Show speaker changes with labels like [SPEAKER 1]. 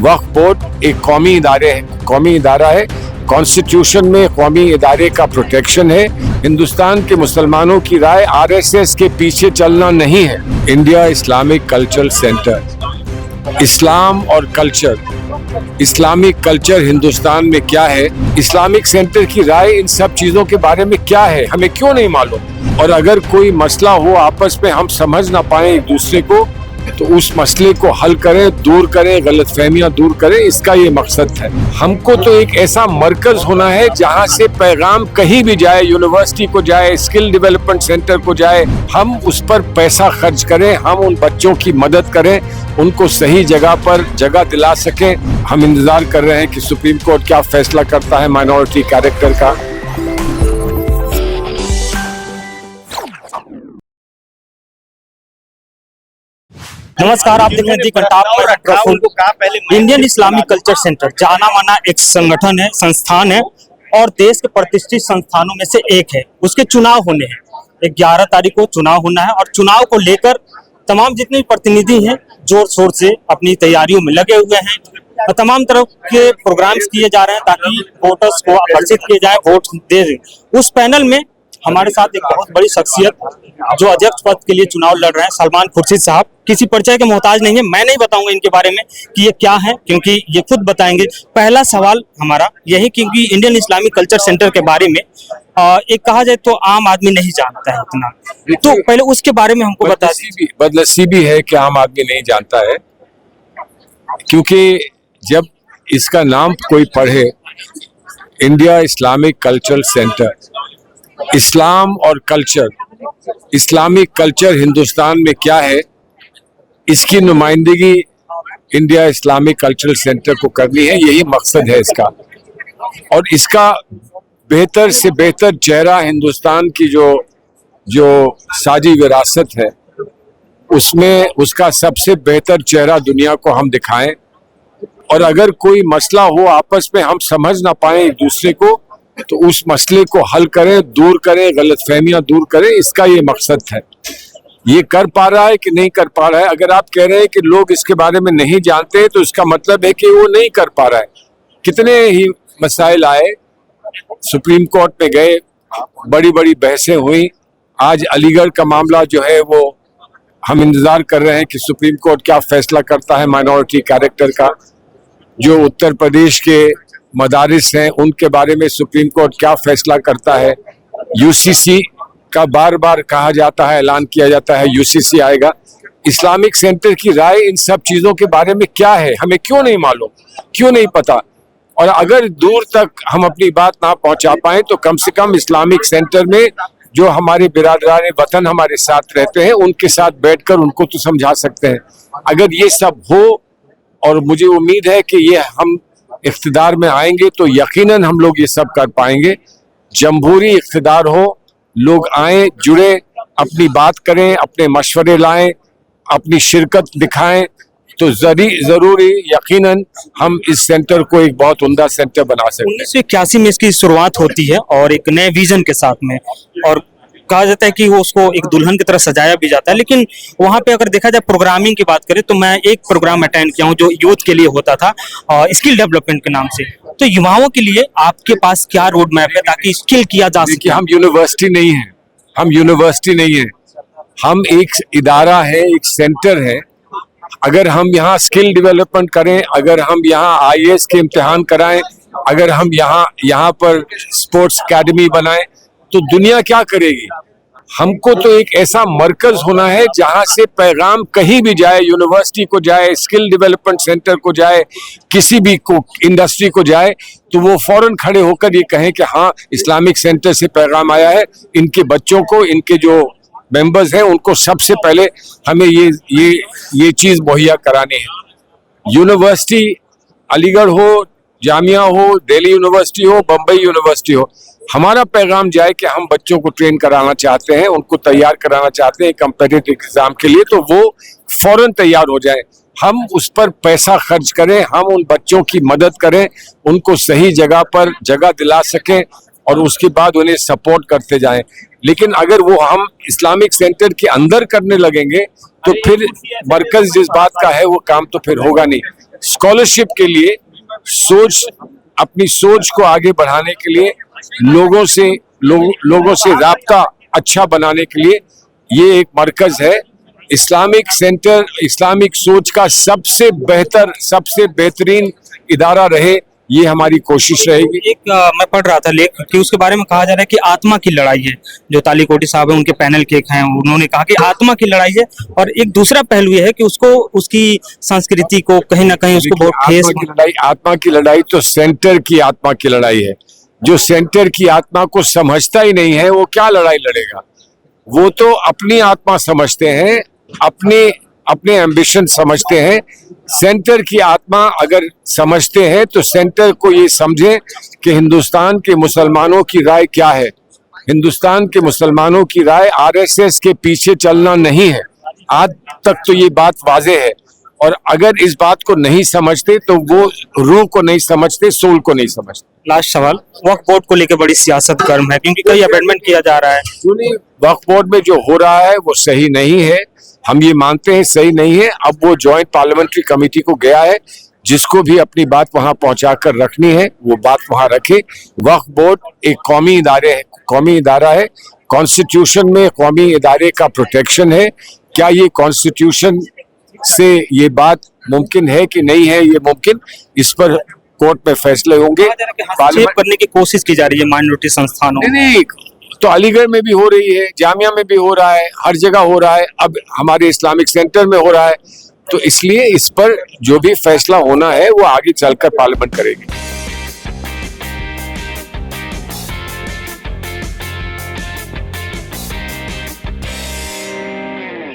[SPEAKER 1] वक्फ board एक कौमी इदारा है। कॉन्स्टिट्यूशन में कौमी इदारे का प्रोटेक्शन है। हिंदुस्तान के मुसलमानों की राय आरएसएस के पीछे चलना नहीं है। इंडिया इस्लामिक कल्चरल सेंटर, इस्लाम और कल्चर, इस्लामिक कल्चर हिंदुस्तान में क्या है, इस्लामिक सेंटर की राय इन सब चीजों के बारे में क्या है, हमें क्यों नहीं मालूम। और अगर कोई मसला हो आपस में हम समझ ना पाए एक दूसरे को, तो उस मसले को हल करें, दूर करें, गलतफहमियां दूर करें, इसका ये मकसद है। हमको तो एक ऐसा मरकज होना है जहां से पैगाम कहीं भी जाए, यूनिवर्सिटी को जाए, स्किल डेवलपमेंट सेंटर को जाए, हम उस पर पैसा खर्च करें, हम उन बच्चों की मदद करें, उनको सही जगह पर जगह दिला सकें। हम इंतजार कर रहे हैं कि सुप्रीम कोर्ट क्या फैसला करता है माइनॉरिटी कैरेक्टर का।
[SPEAKER 2] नमस्कार, आप देख रहे हैं इंडियन इस्लामिक कल्चर सेंटर। जाना माना एक संगठन है, संस्थान है और देश के प्रतिष्ठित संस्थानों में से एक है। उसके चुनाव होने हैं, 11 तारीख को चुनाव होना है और चुनाव को लेकर तमाम जितने प्रतिनिधि हैं जोर शोर से अपनी तैयारियों में लगे हुए हैं और तमाम तरह के प्रोग्राम्स किए जा रहे हैं ताकि वोटर्स को आकर्षित किए जाए, वोट दे। उस पैनल में हमारे साथ एक बहुत बड़ी शख्सियत जो अध्यक्ष पद के लिए चुनाव लड़ रहे हैं, सलमान खुर्शीद साहब। किसी परिचय के मोहताज नहीं है, मैं नहीं बताऊंगा इनके बारे में कि ये क्या है, क्योंकि ये खुद बताएंगे। पहला सवाल हमारा यही, क्योंकि इंडियन इस्लामिक कल्चर सेंटर के बारे में एक कहा जाए तो आम आदमी नहीं जानता है उतना, तो पहले उसके बारे में हमको बता दीजिए।
[SPEAKER 1] बदनसीबी है कि आम आदमी नहीं जानता है, क्योंकि जब इसका नाम कोई पढ़े, इंडिया इस्लामिक कल्चरल सेंटर, इस्लाम और कल्चर, इस्लामिक कल्चर हिंदुस्तान में क्या है, इसकी नुमाइंदगी इंडिया इस्लामिक कल्चरल सेंटर को करनी है, यही मकसद है इसका। और इसका बेहतर से बेहतर चेहरा हिंदुस्तान की जो साजी विरासत है, उसमें उसका सबसे बेहतर चेहरा दुनिया को हम दिखाएं। और अगर कोई मसला हो आपस में हम समझ ना पाए एक दूसरे को, तो उस मसले को हल करें, दूर करें, गलतफहमियां दूर करें, इसका ये मकसद है। ये कर पा रहा है कि नहीं कर पा रहा है। अगर आप कह रहे हैं कि लोग इसके बारे में नहीं जानते, तो इसका मतलब है कि वो नहीं कर पा रहा है। कितने ही मसाइल आए, सुप्रीम कोर्ट में गए, बड़ी बड़ी बहसें हुई। आज अलीगढ़ का मामला जो है वो हम इंतजार कर रहे हैं कि सुप्रीम कोर्ट क्या फैसला करता है माइनॉरिटी कैरेक्टर का। जो उत्तर प्रदेश के मदारिस हैं उनके बारे में सुप्रीम कोर्ट क्या फैसला करता है। यूसीसी का बार बार कहा जाता है, ऐलान किया जाता है यूसीसी आएगा। इस्लामिक सेंटर की राय इन सब चीजों के बारे में क्या है, हमें क्यों नहीं मालूम, क्यों नहीं पता। और अगर दूर तक हम अपनी बात ना पहुंचा पाए, तो कम से कम इस्लामिक सेंटर में जो हमारे बिरादरान वतन हमारे साथ रहते हैं, उनके साथ बैठकर उनको तो समझा सकते हैं। अगर ये सब हो, और मुझे उम्मीद है कि ये हम इख्तिदार में आएंगे, तो यकीनन हम लोग ये सब कर पाएंगे। जमहूरी इख्तिदार हो, लोग आए, जुड़े, अपनी बात करें, अपने मशवरे लाएं, अपनी शिरकत दिखाएं, तो जरूरी यकीनन हम इस सेंटर को एक बहुत उम्दा सेंटर बना सकते हैं।
[SPEAKER 2] 1981 में इसकी शुरुआत होती है और एक नए विजन के साथ में, और कहा जाता है कि वो उसको एक दुल्हन की तरह सजाया भी जाता है। लेकिन वहाँ पे अगर देखा जाए प्रोग्रामिंग की बात करें, तो मैं एक प्रोग्राम अटेंड किया हूँ जो यूथ के लिए होता था, स्किल डेवलपमेंट के नाम से। तो युवाओं के लिए आपके पास क्या रोड मैप है ताकि स्किल किया जा सके?
[SPEAKER 1] हम यूनिवर्सिटी नहीं है, हम यूनिवर्सिटी नहीं है, हम एक इदारा है, एक सेंटर है। अगर हम यहाँ स्किल डेवलपमेंट करें, अगर हम यहाँ आईएएस के इम्तिहान कराएं, अगर हम यहाँ पर स्पोर्ट्स एकेडमी बनाएं, तो दुनिया क्या करेगी। हमको तो एक ऐसा मरकज होना है जहां से पैगाम कहीं भी जाए, यूनिवर्सिटी को जाए, स्किल डेवलपमेंट सेंटर को जाए, किसी भी को इंडस्ट्री को जाए, तो वो फौरन खड़े होकर ये कहें कि हाँ, इस्लामिक सेंटर से पैगाम आया है। इनके बच्चों को, इनके जो मेंबर्स हैं, उनको सबसे पहले हमें ये चीज मुहैया करानी है। यूनिवर्सिटी अलीगढ़ हो, जामिया हो, दिल्ली यूनिवर्सिटी हो, बम्बई यूनिवर्सिटी हो, हमारा पैगाम जाए कि हम बच्चों को ट्रेन कराना चाहते हैं, उनको तैयार कराना चाहते हैं कॉम्पिटिटिव एग्जाम के लिए, तो वो फौरन तैयार हो जाए। हम उस पर पैसा खर्च करें, हम उन बच्चों की मदद करें, उनको सही जगह पर जगह दिला सकें और उसके बाद उन्हें सपोर्ट करते जाएं। लेकिन अगर वो हम इस्लामिक सेंटर के अंदर करने लगेंगे, तो फिर मरकज जिस बात का है वो काम तो फिर होगा नहीं। स्कॉलरशिप के लिए, अपनी सोच को आगे बढ़ाने के लिए, लोगों से राब्ता अच्छा बनाने के लिए ये एक मरकज है। इस्लामिक सेंटर इस्लामिक सोच का सबसे बेहतरीन इदारा रहे, ये हमारी कोशिश रहेगी।
[SPEAKER 2] मैं पढ़ रहा था लेख कि उसके बारे में कहा जा रहा है कि आत्मा की लड़ाई है। जो तालीकोटी साहब है, उनके पैनल के एक हैं, उन्होंने कहा कि आत्मा की लड़ाई है। और एक दूसरा पहलू ये है कि उसको, उसकी संस्कृति को कहीं ना कहीं उसको बहुत ठेस।
[SPEAKER 1] आत्मा की लड़ाई तो सेंटर की आत्मा की लड़ाई है। जो सेंटर की आत्मा को समझता ही नहीं है, वो क्या लड़ाई लड़ेगा? वो तो अपनी आत्मा समझते हैं, अपने एम्बिशन समझते हैं। सेंटर की आत्मा अगर समझते हैं तो सेंटर को ये समझे कि हिंदुस्तान के मुसलमानों की राय क्या है। हिंदुस्तान के मुसलमानों की राय आरएसएस के पीछे चलना नहीं है। आज तक तो ये बात वाजे है। और अगर इस बात को नहीं समझते तो वो रूह को नहीं समझते, सोल को नहीं समझते।
[SPEAKER 2] लास्ट सवाल, वक्फ बोर्ड को लेकर बड़ी सियासत गर्म है क्योंकि कई अमेंडमेंट किया जा रहा है।
[SPEAKER 1] वक्फ बोर्ड में जो हो रहा है वो सही नहीं है, हम ये मानते हैं सही नहीं है। अब वो जॉइंट पार्लियामेंट्री कमेटी को गया है, जिसको भी अपनी बात वहां पहुंचाकर रखनी है वो बात वहां रखे। वक्फ बोर्ड एक कौमी इदारा है। कॉन्स्टिट्यूशन में कौमी इदारे का प्रोटेक्शन है। क्या ये कॉन्स्टिट्यूशन से ये बात मुमकिन है कि नहीं है? ये मुमकिन, इस पर कोर्ट में फैसले होंगे।
[SPEAKER 2] हस्तक्षेप करने की कोशिश की जा रही है माइनॉरिटी संस्थानों।
[SPEAKER 1] नहीं, तो अलीगढ़ में भी हो रही है, जामिया में भी हो रहा है, हर जगह हो रहा है, अब हमारे इस्लामिक सेंटर में हो रहा है। तो इसलिए इस पर जो भी फैसला होना है वो आगे चलकर पार्लियामेंट करेगी।